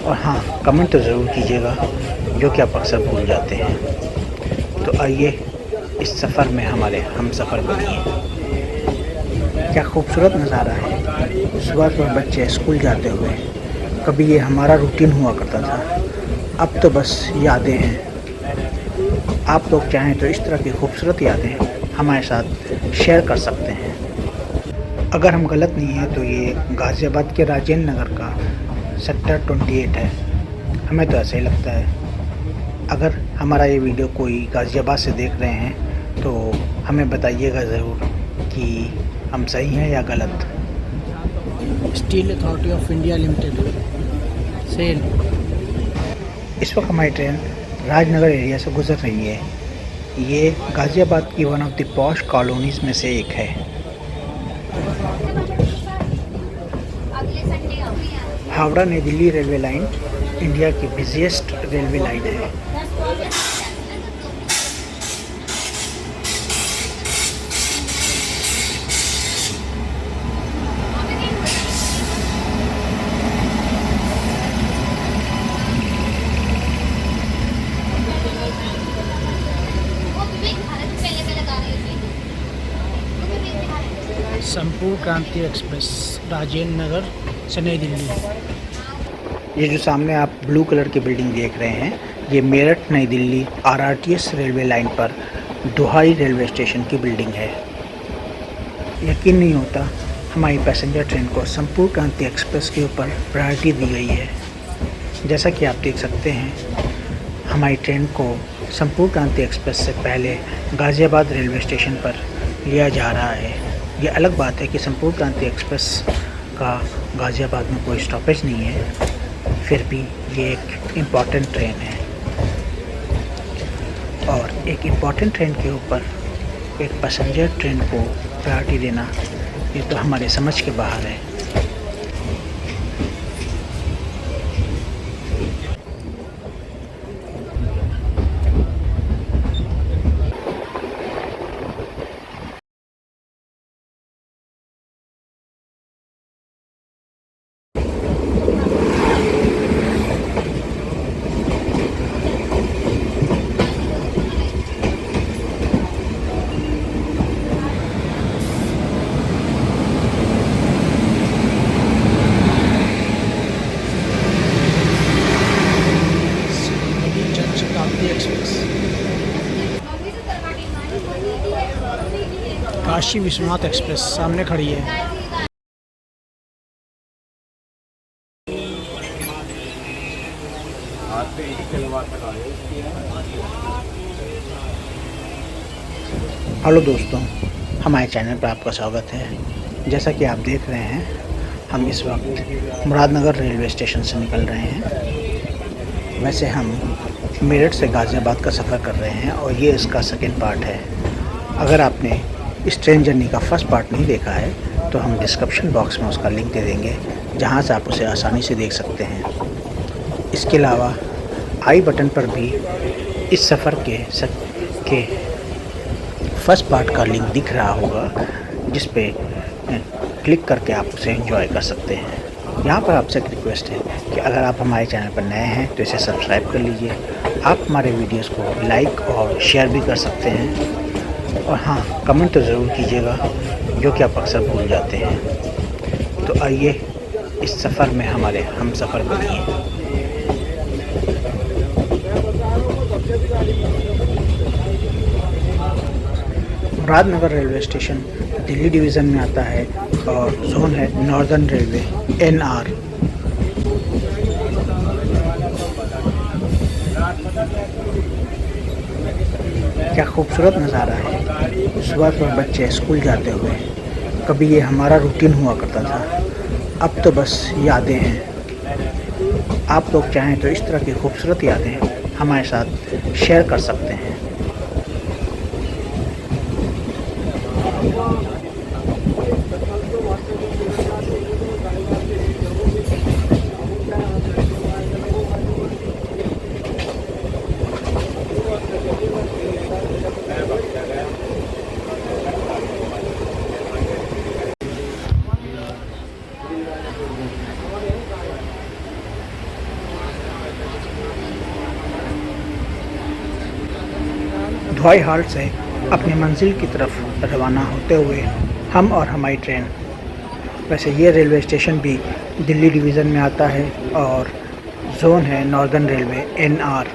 और हाँ, कमेंट तो ज़रूर कीजिएगा, जो कि आप अक्सर भूल जाते हैं। तो आइए इस सफ़र में हमारे हम सफ़र बनिए। क्या खूबसूरत नज़ारा है, सुबह-सुबह बच्चे स्कूल जाते हुए। कभी ये हमारा रूटीन हुआ करता था, अब तो बस यादें हैं। आप लोग चाहें तो इस तरह की खूबसूरत यादें हमारे साथ शेयर कर सकते हैं। अगर हम गलत नहीं हैं तो ये गाज़ियाबाद के राजेंद्र नगर का सेक्टर 28 है। हमें तो ऐसा ही लगता है। अगर हमारा ये वीडियो कोई गाज़ियाबाद से देख रहे हैं तो हमें बताइएगा ज़रूर कि हम सही हैं या गलत। Steel authority of India limited SAIL. इस वक्त हमारी ट्रेन राजनगर एरिया से गुजर रही है। ये गाज़ियाबाद की one of the posh colonies में से एक है। हावड़ा नई दिल्ली रेलवे लाइन इंडिया की बिजिएस्ट रेलवे लाइन है। संपूर्ण क्रांति एक्सप्रेस राजेंद्र नगर से नई दिल्ली। ये जो सामने आप ब्लू कलर की बिल्डिंग देख रहे हैं, ये मेरठ नई दिल्ली आरआरटीएस रेलवे लाइन पर दोहाई रेलवे स्टेशन की बिल्डिंग है। यकीन नहीं होता, हमारी पैसेंजर ट्रेन को संपूर्ण क्रांति एक्सप्रेस के ऊपर प्रायोरिटी दी गई है। जैसा कि आप देख सकते हैं, हमारी ट्रेन को संपूर्ण क्रांति एक्सप्रेस से पहले गाज़ियाबाद रेलवे स्टेशन पर लिया जा रहा है। ये अलग बात है कि संपूर्ण क्रांति एक्सप्रेस का गाज़ियाबाद में कोई स्टॉपेज नहीं है, फिर भी ये एक इम्पॉर्टेंट ट्रेन है। और एक इम्पॉर्टेंट ट्रेन के ऊपर एक पैसेंजर ट्रेन को प्रायोरिटी देना, ये तो हमारे समझ के बाहर है। काशी विश्वनाथ एक्सप्रेस सामने खड़ी है। हेलो दोस्तों, हमारे चैनल पर आपका स्वागत है। जैसा कि आप देख रहे हैं, हम इस वक्त मुरादनगर रेलवे स्टेशन से निकल रहे हैं। वैसे हम मेरठ से गाज़ियाबाद का सफ़र कर रहे हैं और ये इसका सेकंड पार्ट है। अगर आपने इस ट्रेन जर्नी का फर्स्ट पार्ट नहीं देखा है तो हम डिस्क्रिप्शन बॉक्स में उसका लिंक दे देंगे, जहां से आप उसे आसानी से देख सकते हैं। इसके अलावा आई बटन पर भी इस सफ़र के फर्स्ट पार्ट का लिंक दिख रहा होगा, जिस पे क्लिक करके आप उसे एंजॉय कर सकते हैं। यहाँ पर आपसे एक रिक्वेस्ट है कि अगर आप हमारे चैनल पर नए हैं तो इसे सब्सक्राइब कर लीजिए। आप हमारे वीडियोस को लाइक और शेयर भी कर सकते हैं। और हाँ, कमेंट तो ज़रूर कीजिएगा, जो कि आप अक्सर भूल जाते हैं। तो आइए इस सफ़र में हमारे हम सफ़र बनिए। Muradnagar railway station Delhi division में आता है और जोन है नॉर्दर्न रेलवे NR। क्या खूबसूरत नज़ारा है, सुबह बच्चे स्कूल जाते हुए। कभी ये हमारा रूटीन हुआ करता था, अब तो बस यादें हैं। आप लोग चाहें तो इस तरह की खूबसूरत यादें हमारे साथ शेयर कर सकते हैं। धुआई हाल्ट से अपनी मंजिल की तरफ रवाना होते हुए हम और हमारी ट्रेन। वैसे ये रेलवे स्टेशन भी दिल्ली डिवीज़न में आता है और जोन है नॉर्दर्न रेलवे NR।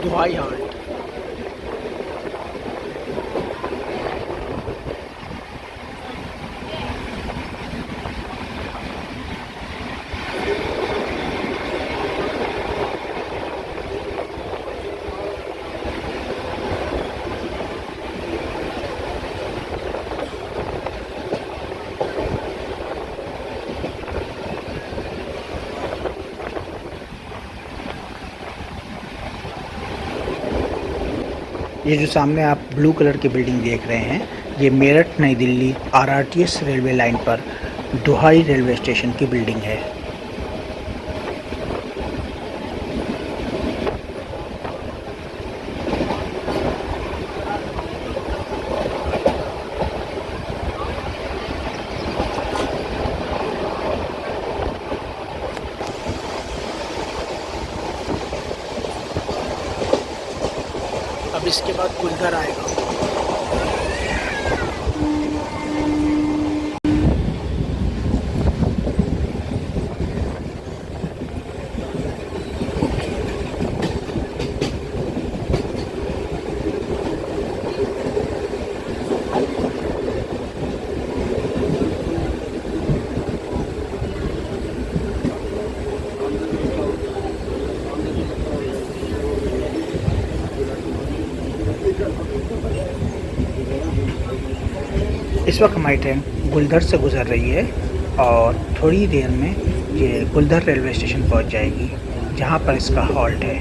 दुहाई हाल्ट। ये जो सामने आप ब्लू कलर की बिल्डिंग देख रहे हैं, ये मेरठ नई दिल्ली RRTS रेलवे लाइन पर दुहाई रेलवे स्टेशन की बिल्डिंग है। अब इसके बाद गुलघर आएगा। इस वक्त हमारी ट्रेन गुलधर से गुज़र रही है और थोड़ी देर में ये गुलधर रेलवे स्टेशन पहुंच जाएगी, जहां पर इसका हॉल्ट है।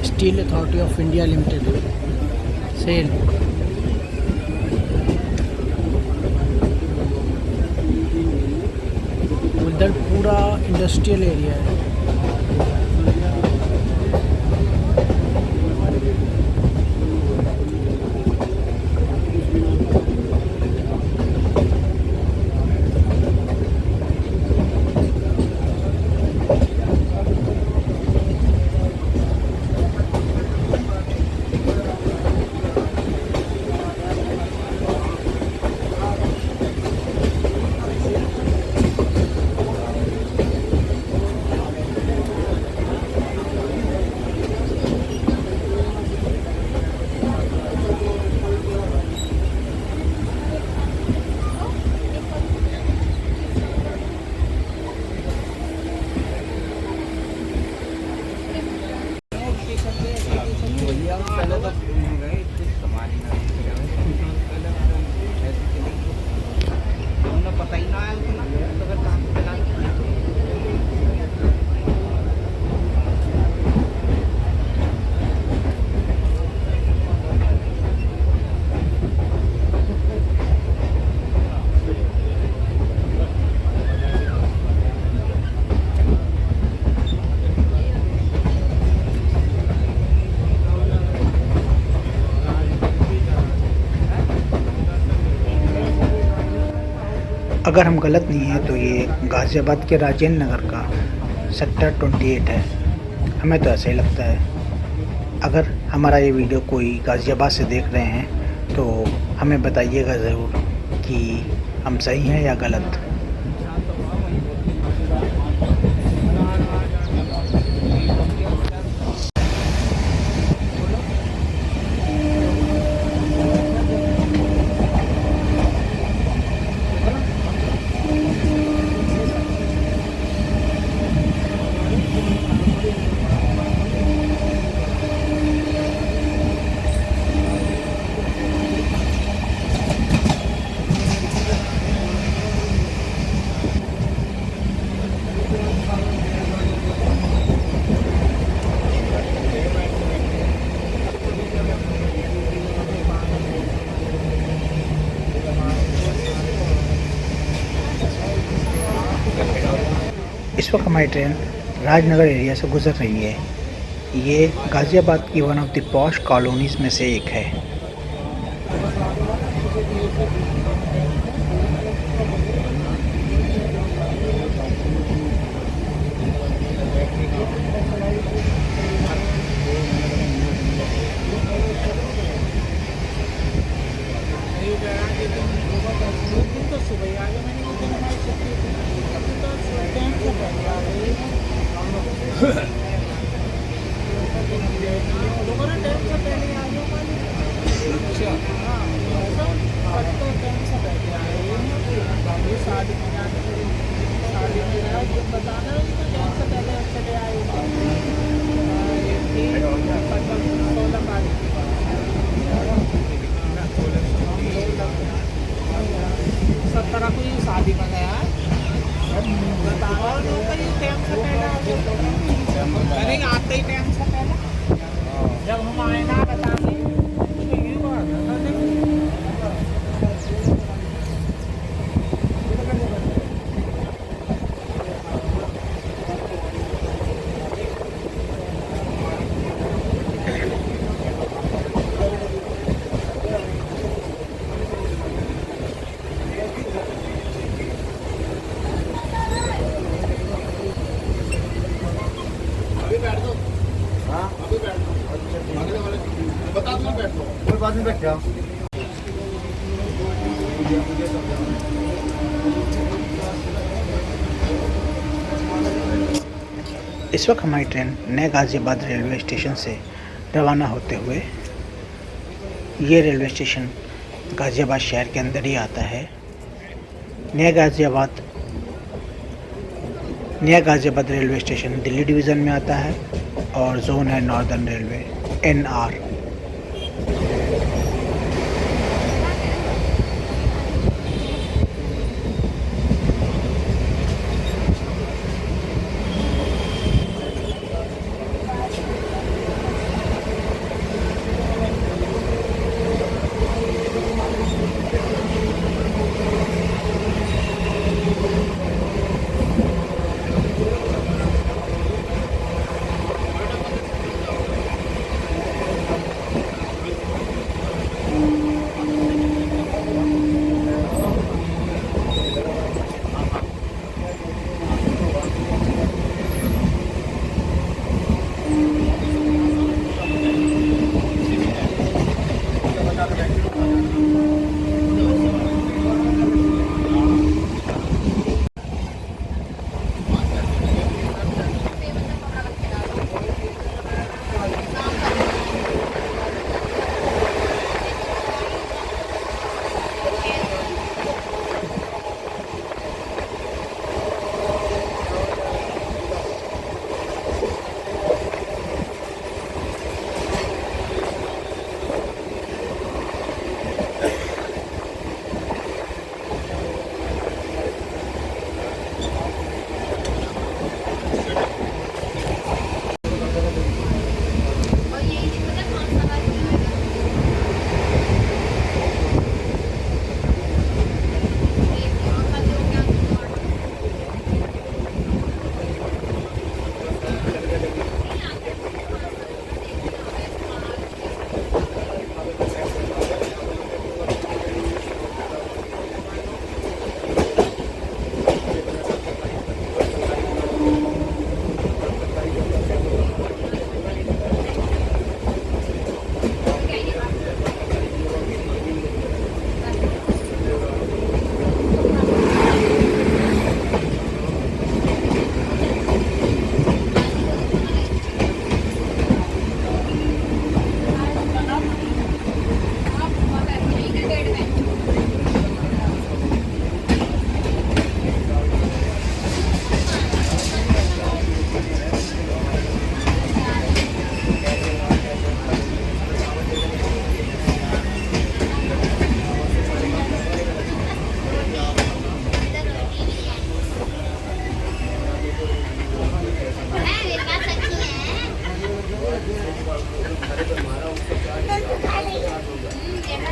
Steel authority of India limited, SAIL. उधर पूरा इंडस्ट्रियल एरिया है। अगर हम गलत नहीं हैं तो ये गाज़ियाबाद के राजेंद्र नगर का सेक्टर 28 है। हमें तो ऐसा ही लगता है। अगर हमारा ये वीडियो कोई गाज़ियाबाद से देख रहे हैं तो हमें बताइएगा ज़रूर कि हम सही हैं या गलत। इस वक्त हमारी ट्रेन राजनगर एरिया से गुजर रही है। ये गाज़ियाबाद की one of the posh colonies में से एक है। शादी में गया बताओ टाइम से पहले आते ही टाइम से पहले जब हम आए ना बता बता दूंगा बैठ दो कोई बात नहीं बैठ जाओ। इस वक्त हमारी ट्रेन नए गाज़ियाबाद रेलवे स्टेशन से रवाना होते हुए, ये रेलवे स्टेशन गाज़ियाबाद शहर के अंदर ही आता है। नया Ghaziabad railway station Delhi division में आता है और जोन है नॉर्दर्न रेलवे NR।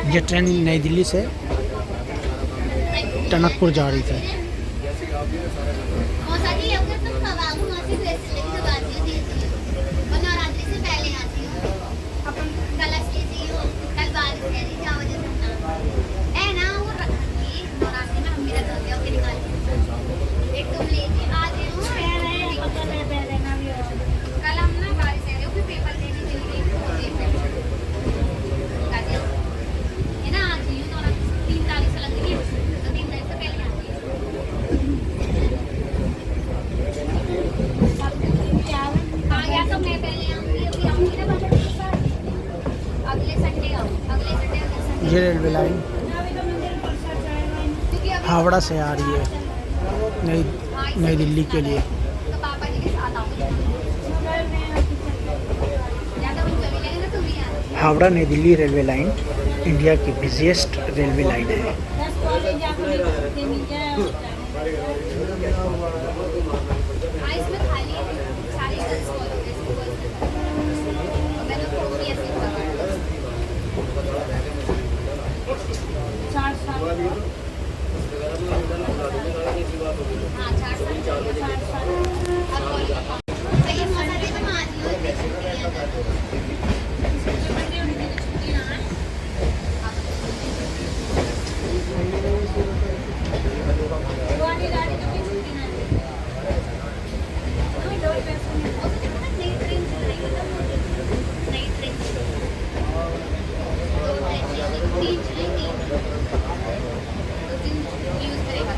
ये ट्रेन नई दिल्ली से टनकपुर जा रही थी। मौसा जी अगर तुम कब आओ मौसी वैसे लेके जब आती हो दीजिए और नवरात्रि से पहले आती हो अपन कलश लीजिए कल बारिश है नहीं जाओ जैसे है ना वो रखी नवरात्रि में हम भी रख दिया फिर निकाल एक तुम लीजिए आज कल हम ना बारिश है फिर पेपर देने के लिए है ना आज यूं नवरात्रि 3 तारीख से लगती है तो 3 तारीख से पहले आती है हाँ या तो मैं पहले आऊँगी अभी आऊँगी ना बाबा के साथ अगले संडे आओ अगले संडे ये रेलवे लाइन क्योंकि अभी हावड़ा से आ रही है नई दिल्ली के लिए। तो पापा जी के साथ आऊँगी या तो हम चले जाएंगे ना तुम भी आना हावड़ा नई दिल्ली रेलवे लाइन इंडिया की बिजिएस्ट रेलवे लाइन है। हाँ इसमें खाली सारी गर्ल्स कॉलेज इसको गर्ल्स मैंने को भी ऐसे हाँ 4 साल अब कॉलेज ये मौसा जी तुम आज ही हो छुट्टी ना पुरानी गाड़ी तो भी छुट्टी ना नई ट्रेन चलाएंगे तो नई ट्रेन 2 ट्रेन 3 चलेंगी 2-3 यूज करेगा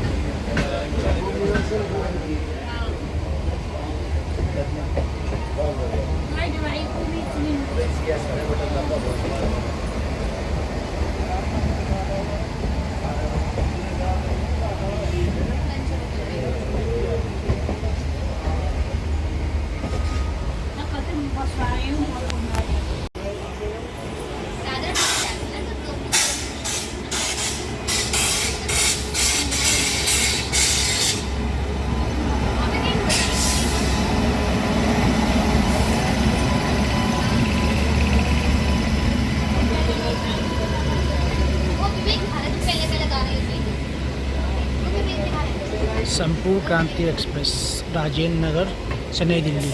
संपूर्ण क्रांति एक्सप्रेस राजेंद्र नगर से नई दिल्ली।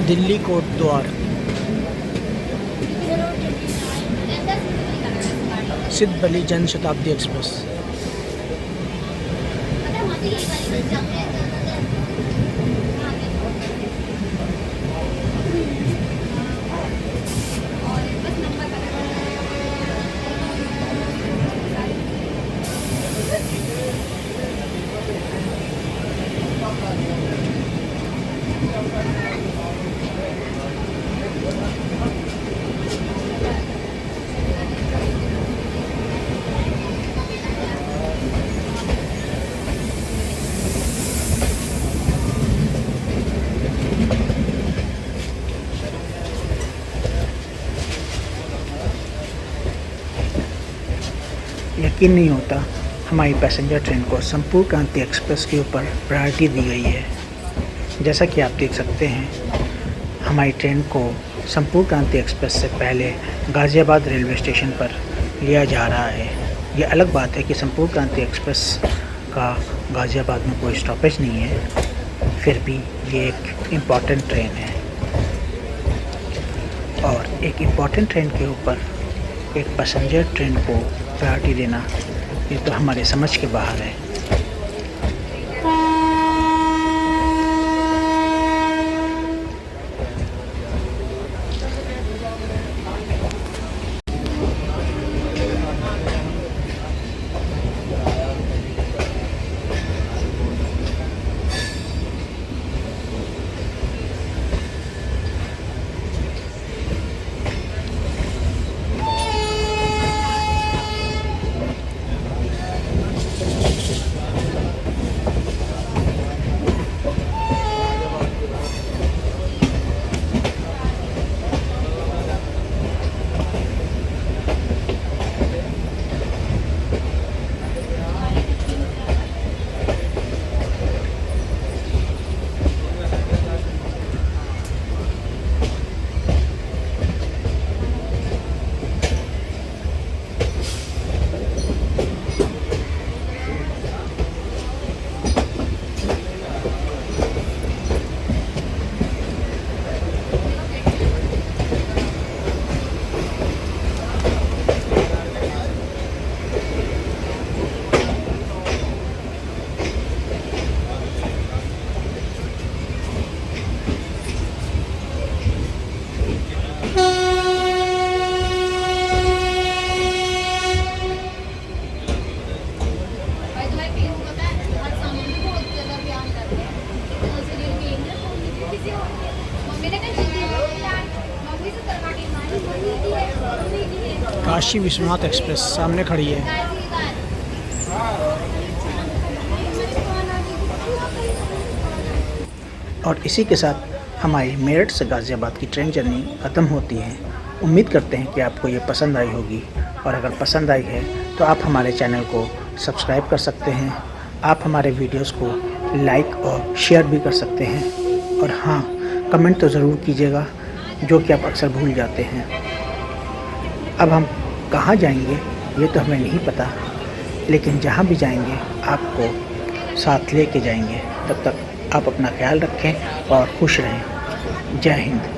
दिल्ली कोटद्वार सिद्ध बली जन शताब्दी एक्सप्रेस। यकीन नहीं होता हमारी पैसेंजर ट्रेन को संपूर्ण क्रांति एक्सप्रेस के ऊपर प्रायोरिटी दी गई है। जैसा कि आप देख सकते हैं हमारी ट्रेन को संपूर्ण क्रांति एक्सप्रेस से पहले गाज़ियाबाद रेलवे स्टेशन पर लिया जा रहा है। ये अलग बात है कि संपूर्ण क्रांति एक्सप्रेस का गाज़ियाबाद में कोई स्टॉपेज नहीं है, फिर भी ये एक इम्पॉर्टेंट ट्रेन है। और एक इम्पॉर्टेंट ट्रेन के ऊपर एक पैसेंजर ट्रेन को प्रायोरिटी देना, ये तो हमारे समझ के बाहर है। काशी विश्वनाथ एक्सप्रेस सामने खड़ी है। और इसी के साथ हमारी मेरठ से गाज़ियाबाद की ट्रेन जर्नी ख़त्म होती है। उम्मीद करते हैं कि आपको ये पसंद आई होगी, और अगर पसंद आई है तो आप हमारे चैनल को सब्सक्राइब कर सकते हैं। आप हमारे वीडियोस को लाइक और शेयर भी कर सकते हैं। और हाँ, कमेंट तो ज़रूर कीजिएगा, जो कि आप अक्सर भूल जाते हैं। अब हम कहाँ जाएंगे ये तो हमें नहीं पता, लेकिन जहाँ भी जाएंगे आपको साथ लेके जाएंगे। तब तक आप अपना ख्याल रखें और खुश रहें। जय हिंद।